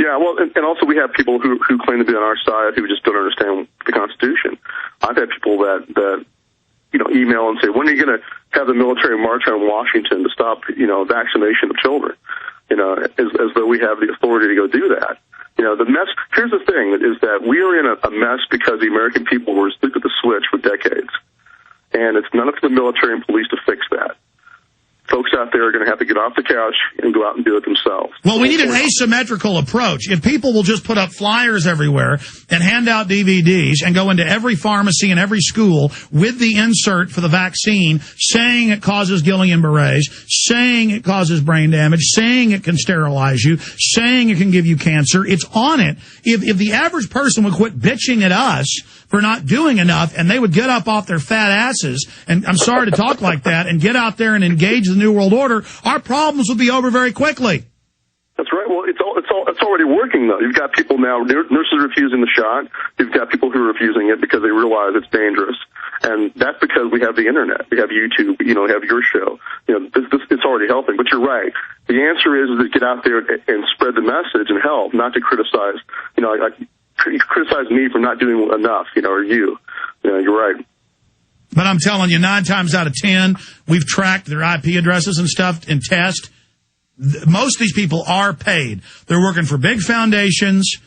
Yeah, well, and also we have people who claim to be on our side who just don't understand the Constitution. I've had people that email and say, when are you going to have the military march on Washington to stop, vaccination of children? As though we have the authority to go do that. The mess, here's the thing, is that we are in a mess because the American people were asleep at the switch for decades. And it's none of the military and police to fix that. Folks out there are going to have to get off the couch and go out and do it themselves. Well, we need an asymmetrical approach. If people will just put up flyers everywhere and hand out DVDs and go into every pharmacy and every school with the insert for the vaccine, saying it causes Guillain-Barré, saying it causes brain damage, saying it can sterilize you, saying it can give you cancer, it's on it. If the average person would quit bitching at us for not doing enough, and they would get up off their fat asses, and I'm sorry to talk like that, and get out there and engage the New World Order, our problems would be over very quickly. That's right. Well, it's already working, though. You've got people now, nurses refusing the shot. You've got people who are refusing it because they realize it's dangerous. And that's because we have the Internet. We have YouTube, we have your show. It's already helping. But you're right. The answer is to get out there and spread the message and help, not to criticize, you criticize me for not doing enough, or you. You're right. But I'm telling you, 9 times out of 10, we've tracked their IP addresses and stuff and test. Most of these people are paid. They're working for big foundations,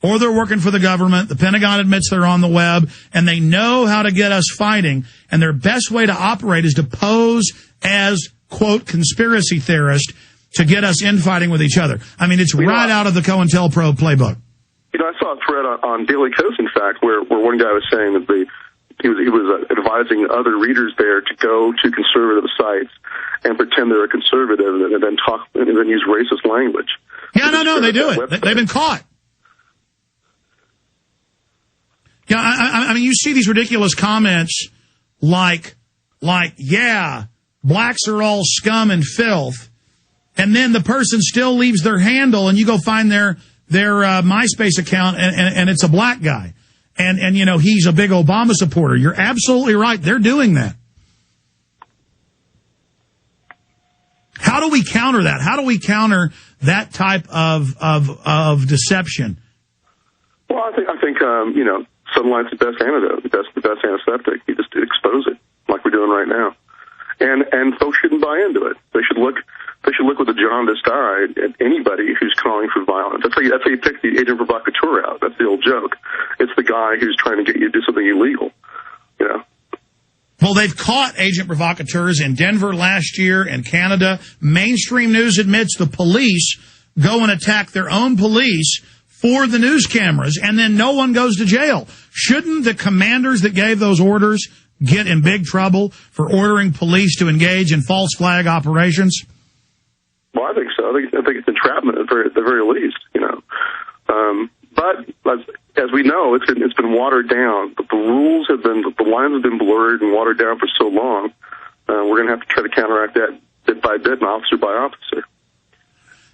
or they're working for the government. The Pentagon admits they're on the web, and they know how to get us fighting. And their best way to operate is to pose as, quote, conspiracy theorist to get us infighting with each other. I mean, it's right out of the COINTELPRO playbook. I saw a thread on Daily Kos, in fact, where one guy was saying that he was advising other readers there to go to conservative sites and pretend they're a conservative and then talk and then use racist language. Yeah, no, they do it. They've been caught. Yeah, I mean, you see these ridiculous comments like, yeah, blacks are all scum and filth, and then the person still leaves their handle, and you go find their MySpace account, and it's a black guy. And he's a big Obama supporter. You're absolutely right. They're doing that. How do we counter that? How do we counter that type of deception? Well, I think sunlight's the best antidote. That's the best antiseptic. You just expose it, like we're doing right now. And folks shouldn't buy into it. They should look with a jaundiced eye at anybody who's calling for violence. That's how you pick the agent provocateur out. That's the old joke. It's the guy who's trying to get you to do something illegal. Well, they've caught agent provocateurs in Denver last year and Canada. Mainstream news admits the police go and attack their own police for the news cameras, and then no one goes to jail. Shouldn't the commanders that gave those orders get in big trouble for ordering police to engage in false flag operations? Well, I think so. I think it's entrapment at the very least, But as we know, it's been watered down. But the lines have been blurred and watered down for so long. We're going to have to try to counteract that bit by bit and officer by officer.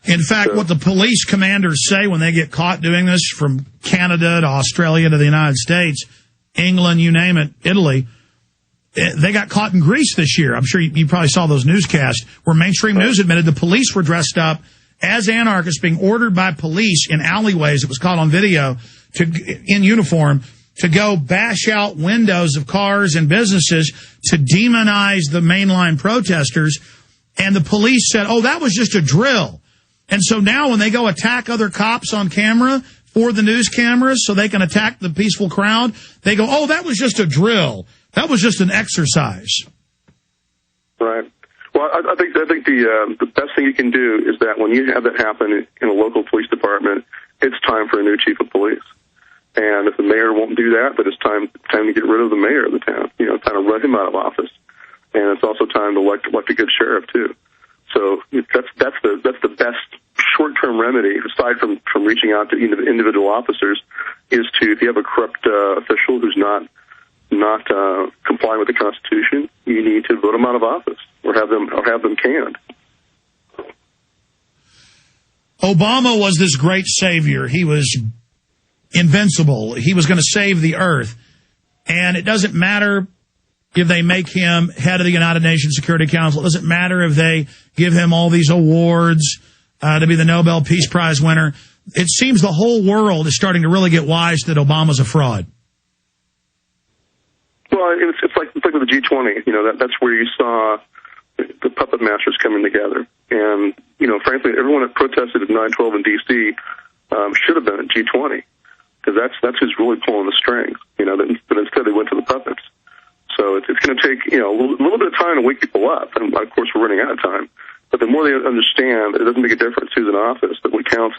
In fact, what the police commanders say when they get caught doing this, from Canada to Australia to the United States, England, you name it, Italy, they got caught in Greece this year. I'm sure you probably saw those newscasts where mainstream news admitted the police were dressed up as anarchists, being ordered by police in alleyways. It was caught on video in uniform to go bash out windows of cars and businesses to demonize the mainline protesters. And the police said, oh, that was just a drill. And so now when they go attack other cops on camera for the news cameras so they can attack the peaceful crowd, they go, oh, that was just a drill. That was just an exercise. Right. Well, I think the best thing you can do is that when you have that happen in a local police department, it's time for a new chief of police. And if the mayor won't do that, but it's time to get rid of the mayor of the town. Time to run him out of office. And it's also time to elect a good sheriff too. So that's the best short-term remedy, aside from reaching out to individual officers, is to, if you have a corrupt official who's not complying with the Constitution, you need to vote them out of office or have them canned. Obama was this great savior. He was invincible. He was going to save the earth. And it doesn't matter if they make him head of the United Nations Security Council. It doesn't matter if they give him all these awards to be the Nobel Peace Prize winner. It seems the whole world is starting to really get wise that Obama's a fraud. Well, it's like with the G20. That's where you saw the puppet masters coming together. And, frankly, everyone that protested at 9/12 in D.C. Should have been at G20, because that's who's really pulling the strings. But instead they went to the puppets. So it's going to take a little bit of time to wake people up. And of course, we're running out of time. But the more they understand, it doesn't make a difference who's in office. But what counts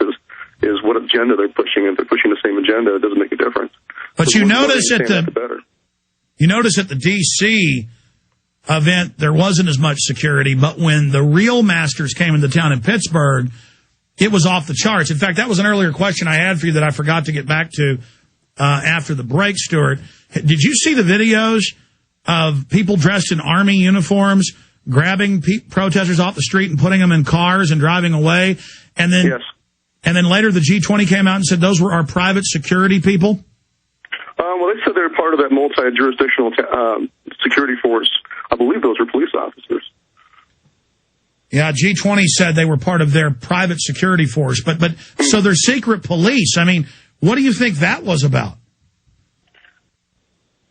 is what agenda they're pushing. If they're pushing the same agenda, it doesn't make a difference. But you notice at the D.C. event, there wasn't as much security. But when the real masters came into town in Pittsburgh, it was off the charts. In fact, that was an earlier question I had for you that I forgot to get back to after the break, Stewart. Did you see the videos of people dressed in Army uniforms grabbing protesters off the street and putting them in cars and driving away? And then, yes. And then later the G20 came out and said those were our private security people? Well, they said they were part of that multi-jurisdictional security force. I believe those were police officers. Yeah, G20 said they were part of their private security force. But so they're secret police. I mean, what do you think that was about?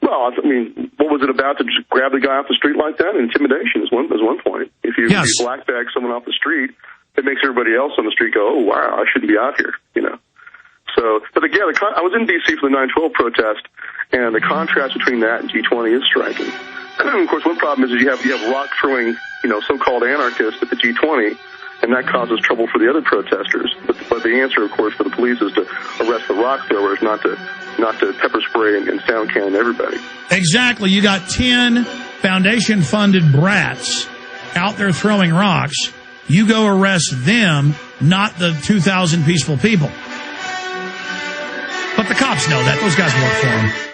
Well, I mean, what was it about to just grab the guy off the street like that? Intimidation is one point. If you black bag someone off the street, it makes everybody else on the street go, oh, wow, I shouldn't be out here, So, but again, I was in D.C. for the 9/12 protest, and the contrast between that and G20 is striking. And of course, one problem is you have rock-throwing, so-called anarchists at the G20, and that causes trouble for the other protesters. But the answer, of course, for the police is to arrest the rock throwers, not to pepper spray and sound cannon everybody. Exactly. You got 10 foundation-funded brats out there throwing rocks. You go arrest them, not the 2,000 peaceful people. But the cops know that. Those guys work for them.